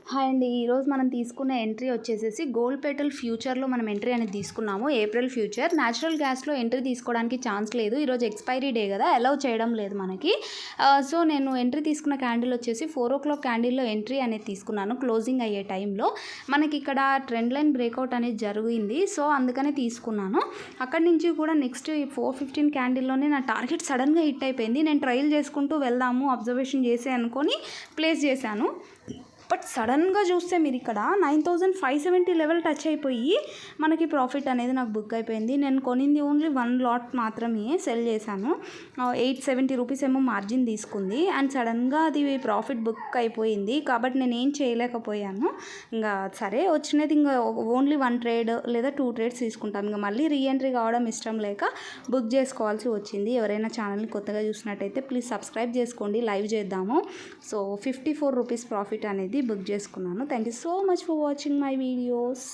Hi అండి. ఈరోజు మనం తీసుకున్న ఎంట్రీ వచ్చేసేసి గోల్డ్‌పేటల్ ఫ్యూచర్‌లో మనం ఎంట్రీ అనేది తీసుకున్నాము. April future. న్యాచురల్ గ్యాస్‌లో ఎంట్రీ తీసుకోవడానికి ఛాన్స్ లేదు. ఈరోజు ఎక్స్‌పైరీ డే కదా! అలౌ చేయడం లేదు మనకి. సో, నేను ఎంట్రీ తీసుకున్న క్యాండిల్ వచ్చేసి 4:00 క్యాండిల్‌లో ఎంట్రీ అనేది తీసుకున్నాను. క్లోజింగ్ అయ్యే టైంలో. మనకి ఇక్కడ ట్రెండ్ లైన్ బ్రేక్అవుట్ అనేది జరిగింది. సో, అందుకనే తీసుకున్నాను. అక్కడి నుంచి కూడా నెక్స్ట్ 4:15 క్యాండిల్‌లోనే నా టార్గెట్ సడన్‌గా హిట్ అయిపోయింది. నేను ట్రయల్ చేసుకుంటూ వెళ్దాము, అబ్జర్వేషన్ చేసి అనుకొని ప్లేస్ చేశాను. బట్ సడన్గా చూస్తే మీరు ఇక్కడ 9570 లెవెల్ టచ్ అయిపోయి మనకి ప్రాఫిట్ అనేది నాకు బుక్ అయిపోయింది. నేను కొనింది ఓన్లీ 1 లాట్ మాత్రమే సెల్ చేశాను. 870 రూపీస్ ఏమో మార్జిన్ తీసుకుంది అండ్ సడన్గా అది ప్రాఫిట్ బుక్ అయిపోయింది. కాబట్టి నేను ఏం చేయలేకపోయాను. ఇంకా సరే వచ్చినది ఇంకా ఓన్లీ 1 ట్రేడ్ లేదా 2 ట్రేడ్స్ తీసుకుంటాం. ఇంకా మళ్ళీ రీఎంట్రీ కావడం ఇష్టం లేక బుక్ చేసుకోవాల్సి వచ్చింది. ఎవరైనా ఛానల్ని కొత్తగా చూసినట్టయితే ప్లీజ్ సబ్స్క్రైబ్ చేసుకోండి. లైవ్ చేద్దాము. సో 54 రూపీస్ ప్రాఫిట్ అనేది బుక్ చేసుకున్నాను. Thank you so much for watching my videos.